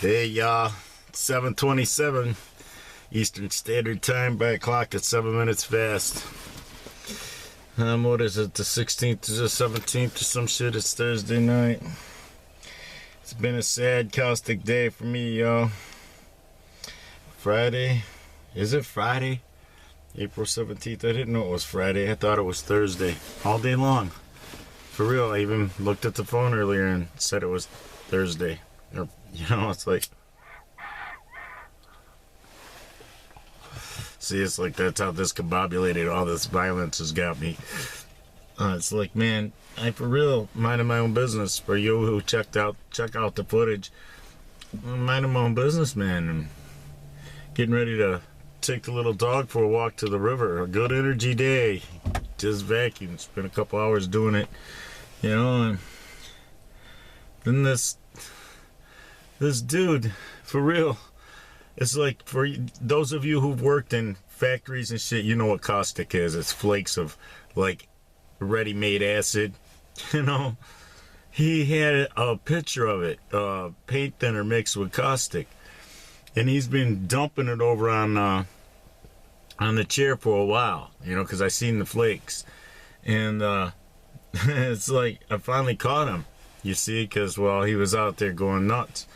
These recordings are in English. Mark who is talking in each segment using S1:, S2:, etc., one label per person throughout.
S1: Hey y'all, 7:27 Eastern Standard Time. Back clock at 7 minutes fast. What is it, the 16th or the 17th or some shit? It's Thursday night. It's been a sad, caustic day for me, y'all. Friday? Is it Friday? April 17th? I didn't know it was Friday. I thought it was Thursday. All day long. For real, I even looked at the phone earlier and said it was Thursday. Or, it's like... See, it's like that's how discombobulated all this violence has got me. It's like, man, I for real minding my own business. For you who check out the footage, I'm minding my own business, man, and getting ready to take the little dog for a walk to the river. A good energy day. Just vacuum. Spent a couple hours doing it, and then this dude, for real. It's like, for those of you who've worked in factories and shit, you know what caustic is. It's flakes of, like, ready-made acid. He had a picture of it, paint thinner mixed with caustic. And he's been dumping it over on the chair for a while, because I seen the flakes. And it's like, I finally caught him, you see, because, well, he was out there going nuts.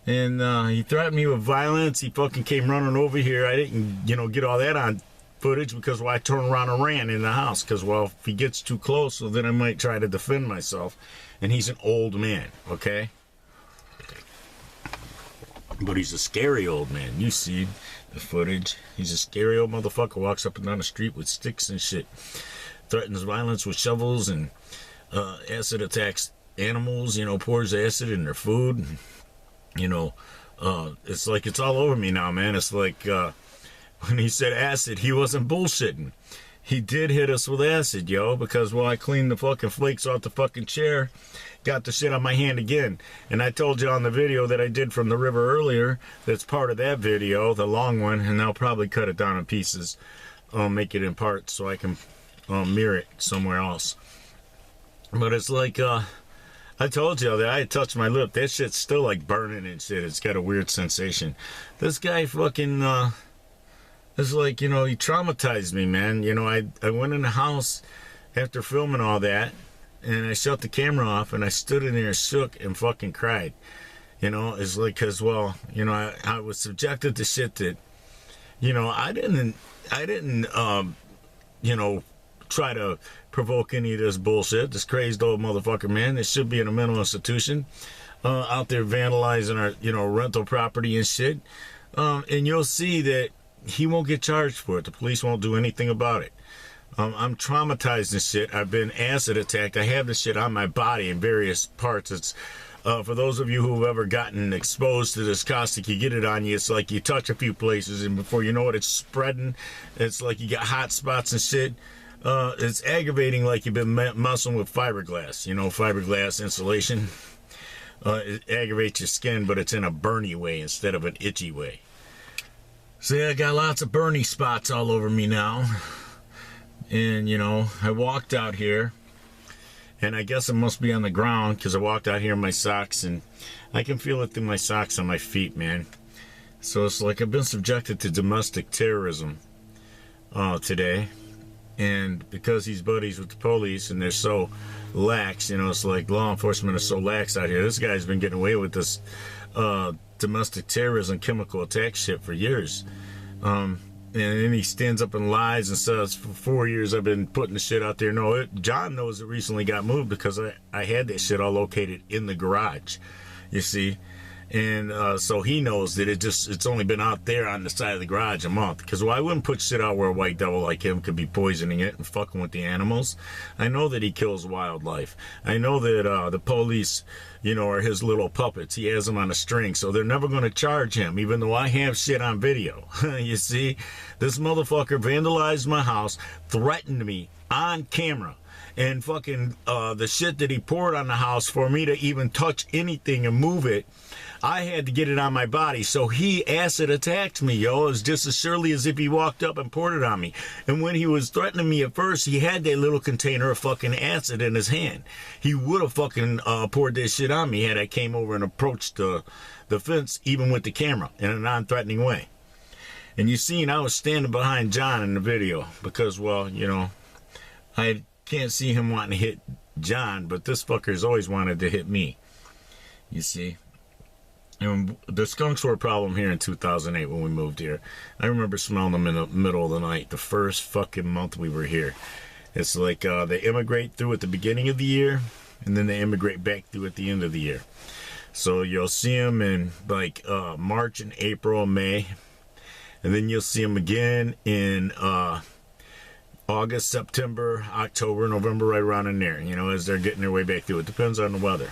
S1: And he threatened me with violence. He fucking came running over here. I didn't, get all that on footage because, well, I turned around and ran in the house. Because, well, if he gets too close, well, then I might try to defend myself. And he's an old man, okay? But he's a scary old man. You see the footage. He's a scary old motherfucker. Walks up and down the street with sticks and shit. Threatens violence with shovels and acid attacks animals, pours acid in their food. It's like it's all over me now, man. It's like when he said acid, he wasn't bullshitting. He did hit us with acid, because, well, I cleaned the fucking flakes off the fucking chair, got the shit on my hand again. And I told you on the video that I did from the river earlier, that's part of that video, the long one, and I'll probably cut it down in pieces, make it in parts so I can mirror it somewhere else. But it's like, I told you that I had touched my lip. That shit's still like burning and shit. It's got a weird sensation. This guy fucking, it's like, he traumatized me, man. I went in the house after filming all that, and I shut the camera off, and I stood in there shook and fucking cried. It's like, cause, well, I was subjected to shit that, I didn't, try to provoke any of this bullshit. This crazed old motherfucker, man. This should be in a mental institution, out there vandalizing our, rental property and shit. And you'll see that he won't get charged for it. The police won't do anything about it. I'm traumatized and shit. I've been acid attacked. I have this shit on my body in various parts. It's, for those of you who've ever gotten exposed to this caustic, you get it on you. It's like you touch a few places, and before you know it, it's spreading. It's like you got hot spots and shit. It's aggravating, like you've been messing with fiberglass, fiberglass insulation. It aggravates your skin, but it's in a burny way instead of an itchy way. See, I got lots of burny spots all over me now. And, I walked out here, and I guess it must be on the ground, because I walked out here in my socks, and I can feel it through my socks on my feet, man. So it's like I've been subjected to domestic terrorism today. And because he's buddies with the police and they're so lax, it's like law enforcement is so lax out here. This guy's been getting away with this domestic terrorism, chemical attack shit for years. And then he stands up and lies and says, for 4 years I've been putting the shit out there. No, John knows it recently got moved because I had that shit all located in the garage, you see. And so he knows that it's only been out there on the side of the garage a month. Because, well, I wouldn't put shit out where a white devil like him could be poisoning it and fucking with the animals. I know that he kills wildlife. I know that the police, are his little puppets. He has them on a string, so they're never going to charge him, even though I have shit on video. You see, this motherfucker vandalized my house, threatened me on camera. and fucking the shit that he poured on the house for me to even touch anything and move it, I had to get it on my body. So he acid attacked me, yo. It was just as surely as if he walked up and poured it on me. And when he was threatening me at first, he had that little container of fucking acid in his hand. He would have fucking poured this shit on me had I came over and approached the fence, even with the camera, in a non-threatening way. And you seen I was standing behind John in the video because, well, you know, I can't see him wanting to hit John, but this fucker's always wanted to hit me. You see? And the skunks were a problem here in 2008 when we moved here. I remember smelling them in the middle of the night, the first fucking month we were here. It's like they immigrate through at the beginning of the year, and then they immigrate back through at the end of the year. So you'll see them in like March and April, May. And then you'll see them again in August, September, October, November, right around in there, you know, as they're getting their way back through. It depends on the weather.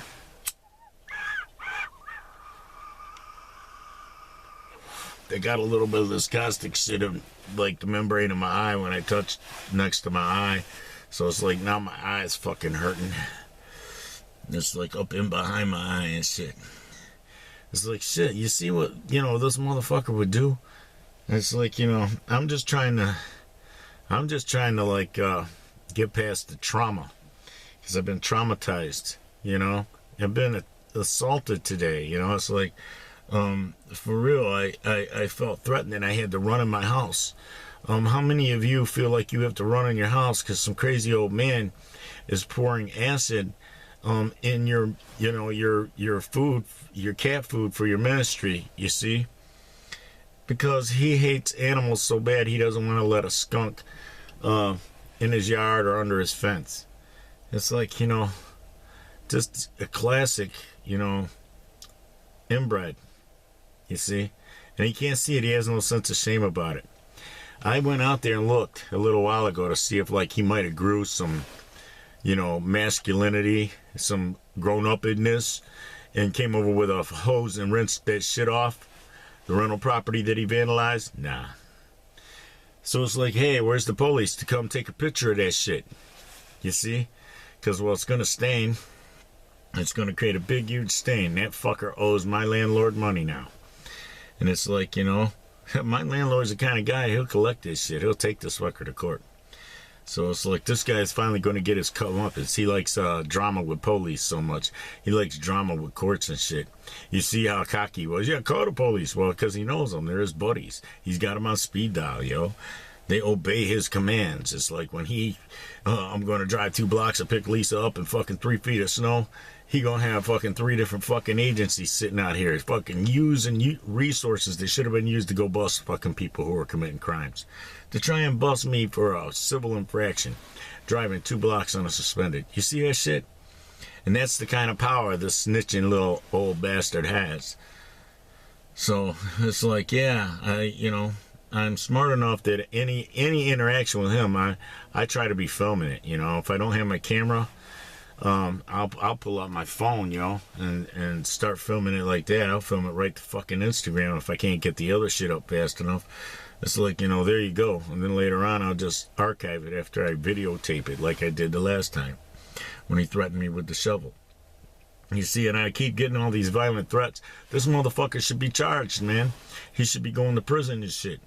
S1: They got a little bit of this caustic shit of like the membrane of my eye when I touched next to my eye. So it's like now my eye is fucking hurting. It's like up in behind my eye and shit. It's like, shit, you see what, you know, this motherfucker would do? It's like, you know, I'm just trying to like get past the trauma, because I've been traumatized, you know. I've been assaulted today, you know. It's like, for real, I felt threatened and I had to run in my house. How many of you feel like you have to run in your house because some crazy old man is pouring acid in your, you know, your food, your cat food for your ministry, you see? Because he hates animals so bad he doesn't want to let a skunk in his yard or under his fence. It's like, you know, just a classic, you know, inbred, you see? And he can't see it. He has no sense of shame about it. I went out there and looked a little while ago to see if, like, he might have grew some, you know, masculinity, some grown-up-ness, and came over with a hose and rinsed that shit off. The rental property that he vandalized? Nah. So it's like, hey, where's the police to come take a picture of that shit? You see? Because, well, it's going to stain. It's going to create a big, huge stain. That fucker owes my landlord money now. And it's like, you know, my landlord's the kind of guy, he'll collect this shit. He'll take this fucker to court. So it's like this guy's finally going to get his comeuppance. He likes drama with police so much. He likes drama with courts and shit. You see how cocky he was. Yeah, call the police. Well, because he knows them. They're his buddies. He's got them on speed dial, yo. They obey his commands. It's like when he, I'm going to drive 2 blocks and pick Lisa up in fucking 3 feet of snow. He gonna have fucking 3 different fucking agencies sitting out here fucking using resources that should have been used to go bust fucking people who are committing crimes. To try and bust me for a civil infraction, driving 2 blocks unsuspended. You see that shit? And that's the kind of power this snitching little old bastard has. So it's like, yeah, you know, I'm smart enough that any interaction with him, I try to be filming it. You know, if I don't have my camera, I'll pull out my phone, yo, and start filming it like that. I'll film it right to fucking Instagram if I can't get the other shit up fast enough. It's like, you know, there you go. And then later on, I'll just archive it after I videotape it like I did the last time when he threatened me with the shovel. You see, and I keep getting all these violent threats. This motherfucker should be charged, man. He should be going to prison and shit.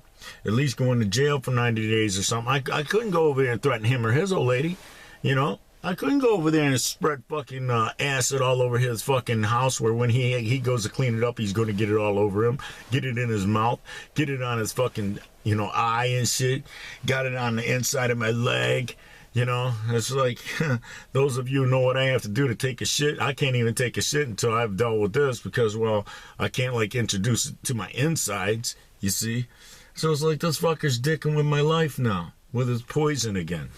S1: At least going to jail for 90 days or something. I couldn't go over there and threaten him or his old lady, you know. I couldn't go over there and spread fucking acid all over his fucking house where when he goes to clean it up, he's going to get it all over him, get it in his mouth, get it on his fucking, you know, eye and shit, got it on the inside of my leg, you know. It's like, those of you know what I have to do to take a shit. I can't even take a shit until I've dealt with this because, well, I can't, like, introduce it to my insides, you see. So it's like this fucker's dicking with my life now, with his poison again.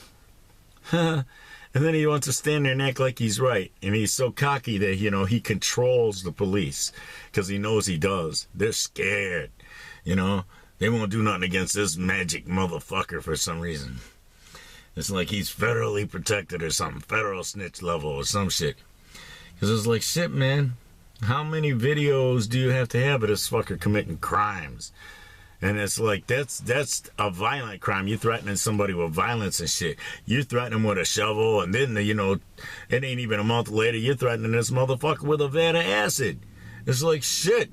S1: And then he wants to stand there and act like he's right. And he's so cocky that, you know, he controls the police. Because he knows he does. They're scared. You know, they won't do nothing against this magic motherfucker for some reason. It's like he's federally protected or something. Federal snitch level or some shit. Because it's like, shit, man. How many videos do you have to have of this fucker committing crimes? And it's like, that's a violent crime. You're threatening somebody with violence and shit. You threaten them with a shovel, and then, you know, it ain't even a month later, you're threatening this motherfucker with a vat of acid. It's like, shit.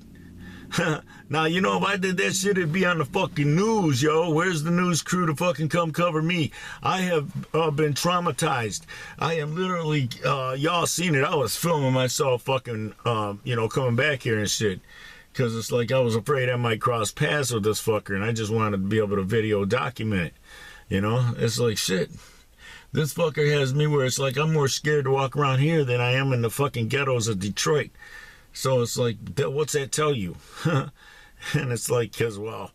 S1: Now, you know, if I did that shit, it'd be on the fucking news, yo. Where's the news crew to fucking come cover me? I have been traumatized. I am literally, y'all seen it. I was filming myself fucking, you know, coming back here and shit. Because it's like I was afraid I might cross paths with this fucker, and I just wanted to be able to video document it. You know? It's like, shit. This fucker has me where it's like I'm more scared to walk around here than I am in the fucking ghettos of Detroit. So it's like, what's that tell you? And it's like, because, well,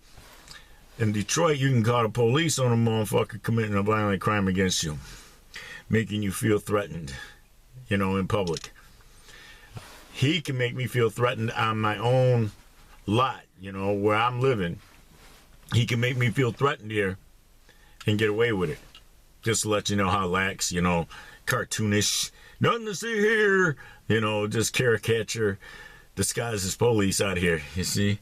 S1: in Detroit, you can call the police on a motherfucker committing a violent crime against you, making you feel threatened, you know, in public. He can make me feel threatened on my own lot, you know, where I'm living. He can make me feel threatened here and get away with it. Just to let you know how lax, you know, cartoonish, nothing to see here, you know, just caricature disguised as police out here, you see?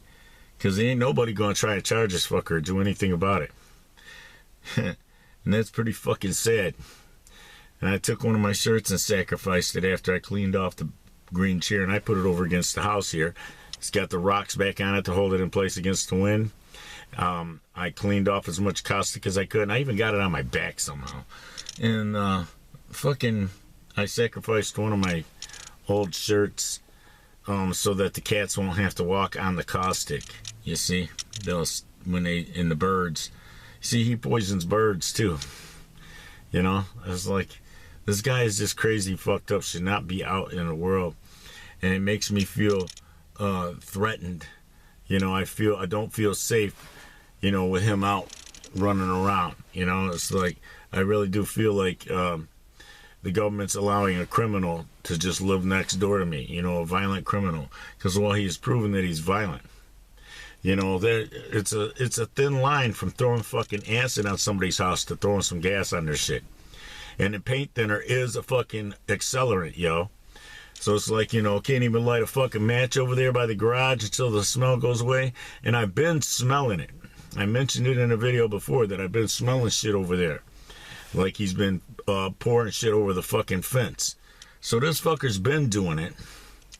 S1: Because ain't nobody going to try to charge this fucker or do anything about it. And that's pretty fucking sad. And I took one of my shirts and sacrificed it after I cleaned off the green chair, and I put it over against the house here. It's got the rocks back on it to hold it in place against the wind. I cleaned off as much caustic as I could, and I even got it on my back somehow. And fucking, I sacrificed one of my old shirts so that the cats won't have to walk on the caustic. You see, when they in the birds. See, he poisons birds too. You know, it's like, this guy is just crazy, fucked up, should not be out in the world. And it makes me feel threatened. You know, I don't feel safe, you know, with him out running around. You know, it's like, I really do feel like the government's allowing a criminal to just live next door to me, you know, a violent criminal. Because, well, he's proven that he's violent. You know, it's a thin line from throwing fucking acid on somebody's house to throwing some gas on their shit. And the paint thinner is a fucking accelerant, yo. So it's like, you know, can't even light a fucking match over there by the garage until the smell goes away. And I've been smelling it. I mentioned it in a video before that I've been smelling shit over there. Like he's been pouring shit over the fucking fence. So this fucker's been doing it.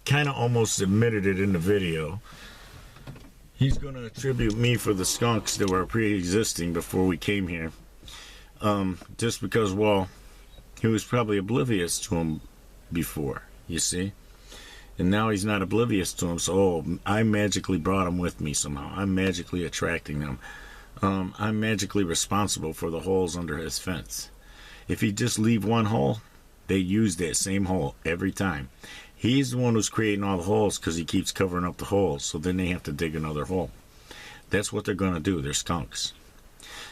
S1: Kind of almost admitted it in the video. He's going to attribute me for the skunks that were pre-existing before we came here. Just because, well, he was probably oblivious to him before, you see? And now he's not oblivious to him, so I magically brought him with me somehow. I'm magically attracting them. I'm magically responsible for the holes under his fence. If he just leave one hole, they use that same hole every time. He's the one who's creating all the holes because he keeps covering up the holes, so then they have to dig another hole. That's what they're going to do. They're skunks.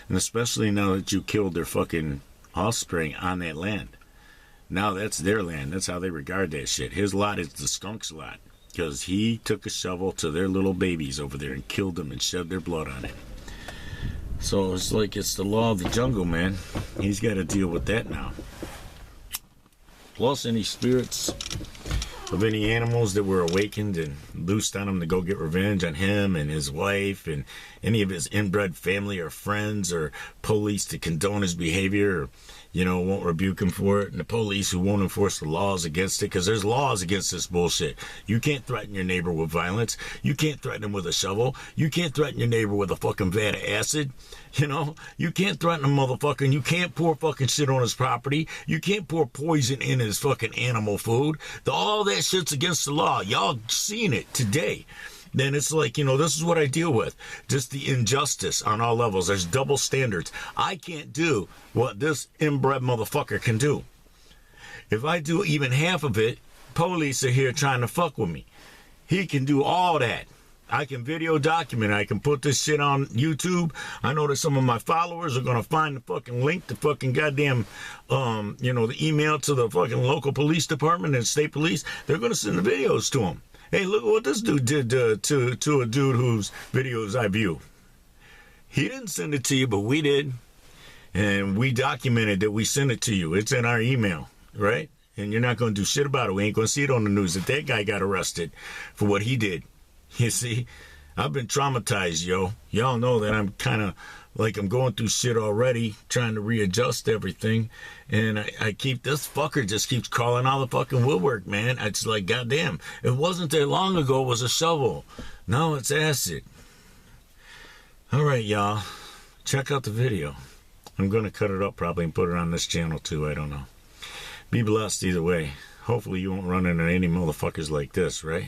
S1: And especially now that you killed their fucking offspring on that land. Now that's their land. That's how they regard that shit. His lot is the skunk's lot. Because he took a shovel to their little babies over there and killed them and shed their blood on it. So it's like it's the law of the jungle, man. He's got to deal with that now. Plus any spirits of any animals that were awakened and loosed on him to go get revenge on him and his wife and any of his inbred family or friends or police to condone his behavior or, you know, won't rebuke him for it, and the police who won't enforce the laws against it, because there's laws against this bullshit. You can't threaten your neighbor with violence. You can't threaten him with a shovel. You can't threaten your neighbor with a fucking vat of acid. You know, you can't threaten a motherfucker, and you can't pour fucking shit on his property. You can't pour poison in his fucking animal food. All that shit's against the law. Y'all seen it today. Then it's like, you know, this is what I deal with. Just the injustice on all levels. There's double standards. I can't do what this inbred motherfucker can do. If I do even half of it, police are here trying to fuck with me. He can do all that. I can video document it. I can put this shit on YouTube. I know that some of my followers are going to find the fucking link to fucking goddamn, you know, the email to the fucking local police department and state police. They're going to send the videos to them. Hey, look at what this dude did to a dude whose videos I view. He didn't send it to you, but we did. And we documented that we sent it to you. It's in our email, right? And you're not going to do shit about it. We ain't going to see it on the news that that guy got arrested for what he did. You see? I've been traumatized, yo. Y'all know that I'm kind of like I'm going through shit already, trying to readjust everything. And I keep, this fucker just keeps crawling out of the fucking woodwork, man. It's like, goddamn, it wasn't that long ago it was a shovel. Now it's acid. All right, y'all. Check out the video. I'm going to cut it up probably and put it on this channel too. I don't know. Be blessed either way. Hopefully you won't run into any motherfuckers like this, right?